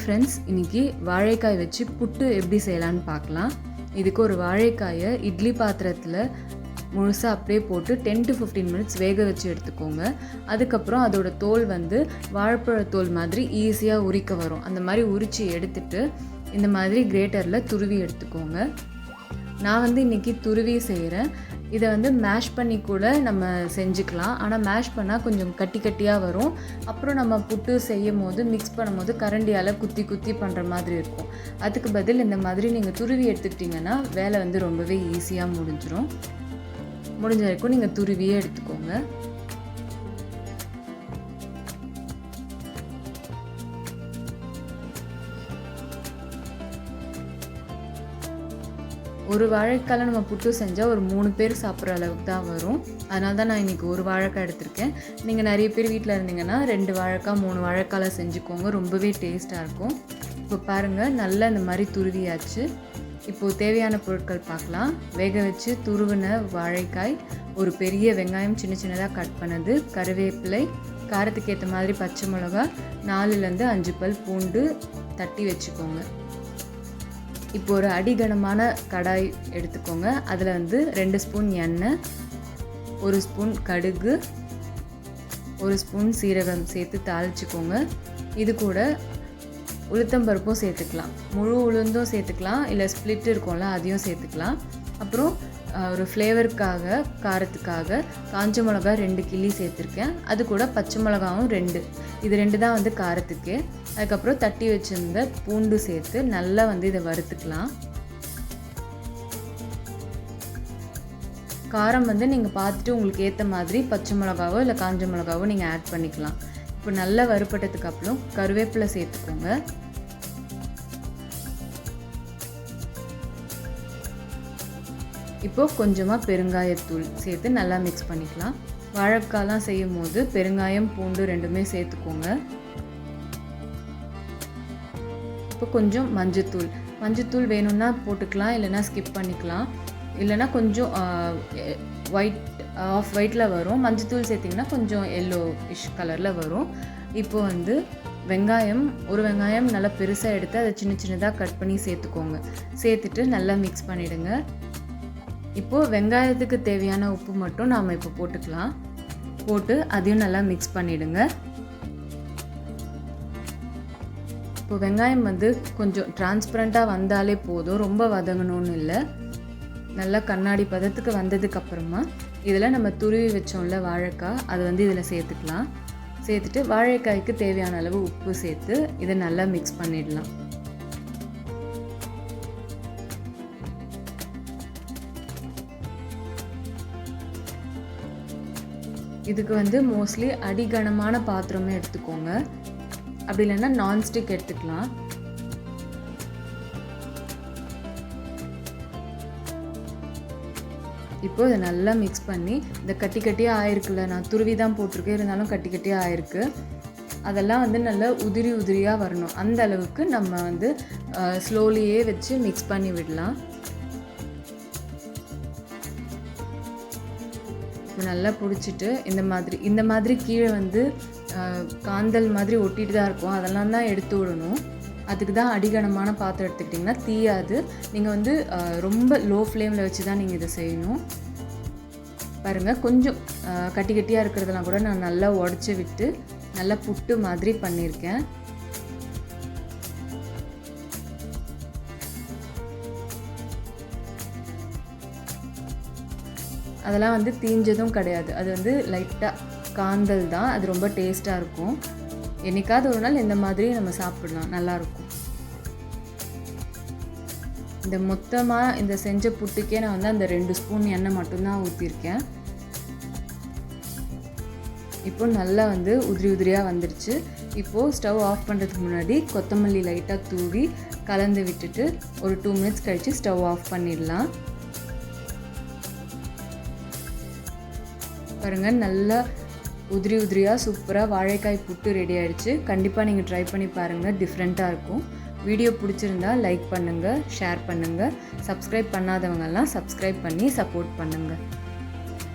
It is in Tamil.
ஃப்ரெண்ட்ஸ், இன்றைக்கி வாழைக்காய் வச்சு புட்டு எப்படி செய்யலான்னு பார்க்கலாம். இதுக்கு ஒரு வாழைக்காயை இட்லி பாத்திரத்தில் முழுசாக அப்படியே போட்டு 10 to 15 மினிட்ஸ் வேக வச்சு எடுத்துக்கோங்க. அதுக்கப்புறம் அதோட தோல் வாழைப்பழ தோல் மாதிரி ஈஸியாக உரிக்க வரும். அந்த மாதிரி உரித்து எடுத்துட்டு இந்த மாதிரி கிரேட்டரில் துருவி எடுத்துக்கோங்க. நான் இன்றைக்கி துருவி செய்கிறேன். இதை மேஷ் பண்ணி கூட நம்ம செஞ்சுக்கலாம். ஆனால் மேஷ் பண்ணால் கொஞ்சம் கட்டி கட்டியாக வரும். அப்புறம் நம்ம புட்டு செய்யும் போது மிக்ஸ் பண்ணும்போது கரண்டியால் குத்தி குத்தி பண்ணுற மாதிரி இருக்கும். அதுக்கு பதில் இந்த மாதிரி நீங்கள் துருவி எடுத்துக்கிட்டிங்கன்னா வேலை ரொம்பவே ஈஸியாக முடிஞ்சிடும். முடிஞ்ச வரைக்கும் நீங்கள் துருவியே எடுத்துக்கோங்க. ஒரு வாழைக்காயில் நம்ம புட்டு செஞ்சால் ஒரு 3 பேர் சாப்பிட்ற அளவுக்கு தான் வரும். அதனால தான் நான் இன்றைக்கி ஒரு வாழைக்காய் எடுத்திருக்கேன். நீங்கள் நிறைய பேர் வீட்டில் இருந்தீங்கன்னா 2 வாழைக்காய் 3 வாழைக்காயில் செஞ்சுக்கோங்க. ரொம்பவே டேஸ்ட்டாக இருக்கும். இப்போ பாருங்கள், நல்லா இந்த மாதிரி துருவியாச்சு. இப்போது தேவையான பொருட்கள் பார்க்கலாம். வேக வச்சு துருவின வாழைக்காய், ஒரு பெரிய வெங்காயம் சின்ன சின்னதாக கட் பண்ணது, கருவேப்பிலை, காரத்துக்கு ஏற்ற மாதிரி பச்சை மிளகா, 4லேருந்து 5 பல் பூண்டு தட்டி வச்சுக்கோங்க. இப்போ ஒரு அடிகனமான கடாய் எடுத்துக்கோங்க. அதில் 2 ஸ்பூன் எண்ணெய், 1 ஸ்பூன் கடுகு, 1 ஸ்பூன் சீரகம் சேர்த்து தாளிச்சுக்கோங்க. இது கூட உளுத்தம்பருப்பும் சேர்த்துக்கலாம். முழு உளுந்தும் சேர்த்துக்கலாம், இல்லை ஸ்ப்ளிட் இருக்கும்ல அதையும் சேர்த்துக்கலாம். அப்புறம் ஒரு ஃப்ளேவருக்காக, காரத்துக்காக காஞ்ச மிளகா 2 கிள்ளி சேர்த்துருக்கேன். அது கூட பச்சை மிளகாவும் 2. இது 2 தான் காரத்துக்கு. அதுக்கப்புறம் தட்டி வச்சுருந்த பூண்டு சேர்த்து நல்லா இதை வறுத்துக்கலாம். காரம் நீங்கள் பார்த்துட்டு உங்களுக்கு ஏற்ற மாதிரி பச்சை மிளகாவோ இல்லை காஞ்ச மிளகாவோ நீங்கள் ஆட் பண்ணிக்கலாம். இப்போ நல்லா வறுப்பட்டதுக்கு அப்புறம் கருவேப்பிலை சேர்த்துக்கோங்க. இப்போது கொஞ்சமாக பெருங்காயத்தூள் சேர்த்து நல்லா மிக்ஸ் பண்ணிக்கலாம். வாழைக்காய்லாம் செய்யும் போது பெருங்காயம் பூண்டு 2மே சேர்த்துக்கோங்க. இப்போ கொஞ்சம் மஞ்சத்தூள் வேணும்னா போட்டுக்கலாம், இல்லைனா ஸ்கிப் பண்ணிக்கலாம். இல்லைனா கொஞ்சம் ஆஃப் ஒயிட்டில் வரும். மஞ்சத்தூள் சேர்த்திங்கன்னா கொஞ்சம் எல்லோயிஷ் கலரில் வரும். இப்போது ஒரு வெங்காயம் நல்லா பெருசாக எடுத்து அதை சின்ன சின்னதாக கட் பண்ணி சேர்த்துக்கோங்க. சேர்த்துட்டு நல்லா மிக்ஸ் பண்ணிவிடுங்க. இப்போது வெங்காயத்துக்கு தேவையான உப்பு மட்டும் நாம் இப்போ போட்டுக்கலாம். போட்டு அதையும் நல்லா மிக்ஸ் பண்ணிவிடுங்க. இப்போ வெங்காயம் கொஞ்சம் டிரான்ஸ்பரண்ட்டாக வந்தாலே போதும், ரொம்ப வதங்கணும்னு இல்லை. நல்லா கண்ணாடி பதத்துக்கு வந்ததுக்கப்புறமா இதில் நம்ம துருவி வச்சோம்ல வாழைக்காய், அதை இதில் சேர்த்துக்கலாம். சேர்த்துட்டு வாழைக்காய்க்கு தேவையான அளவு உப்பு சேர்த்து இதை நல்லா மிக்ஸ் பண்ணிடலாம். இதுக்கு மோஸ்ட்லி அடிகனமான பாத்திரமே எடுத்துக்கோங்க. அப்படி இல்லைன்னா நான்ஸ்டிக் எடுத்துக்கலாம். இப்போது இதை நல்லா மிக்ஸ் பண்ணி, இந்த கட்டி கட்டியாக ஆயிருக்குல்ல, நான் துருவி தான் போட்டிருக்கேன், இருந்தாலும் கட்டி கட்டியாக ஆயிருக்கு. அதெல்லாம் நல்லா உதிரி உதிரியாக வரணும். அந்த அளவுக்கு நம்ம ஸ்லோலியே வச்சு மிக்ஸ் பண்ணி விடலாம். நல்லா பிடிச்சிட்டு இந்த மாதிரி கீழே காந்தல் மாதிரி ஒட்டிட்டு தான் இருக்கும். அதெல்லாம் தான் எடுத்து விடணும். அதுக்கு தான் அடிகனமான பாத்திரம் எடுத்துக்கிட்டிங்கன்னா தீயாது. நீங்கள் ரொம்ப லோ ஃப்ளேமில் வச்சு தான் நீங்கள் இதை செய்யணும். பாருங்கள், கொஞ்சம் கட்டி கட்டியாக இருக்கிறதெல்லாம் கூட நான் நல்லா உடச்சி விட்டு நல்லா புட்டு மாதிரி பண்ணியிருக்கேன். அதெல்லாம் தீஞ்சதும் கிடையாது. அது லைட்டாக காந்தல் தான். அது ரொம்ப டேஸ்ட்டாக இருக்கும். என்னைக்காவது ஒரு நாள் இந்த மாதிரி நம்ம சாப்பிடலாம், நல்லாயிருக்கும். இந்த செஞ்ச புட்டுக்கே நான் அந்த 2 ஸ்பூன் எண்ணெய் மட்டும்தான் ஊற்றிருக்கேன். இப்போ நல்லா உதிரி உதிரியாக வந்துடுச்சு. இப்போது ஸ்டவ் ஆஃப் பண்ணுறதுக்கு முன்னாடி கொத்தமல்லி லைட்டாக தூவி கலந்து விட்டுட்டு ஒரு 2 மினிட்ஸ் கழித்து ஸ்டவ் ஆஃப் பண்ணிடலாம். பாருங்கள், நல்லா உதிரி உதிரியாக சூப்பராக வாழைக்காய் புட்டு ரெடி ஆகிடுச்சு. கண்டிப்பாக நீங்கள் ட்ரை பண்ணி பாருங்கள், டிஃப்ரெண்ட்டாக இருக்கும். வீடியோ பிடிச்சிருந்தா லைக் பண்ணுங்கள், ஷேர் பண்ணுங்கள். சப்ஸ்கிரைப் பண்ணாதவங்கெல்லாம் சப்ஸ்கிரைப் பண்ணி சப்போர்ட் பண்ணுங்கள்.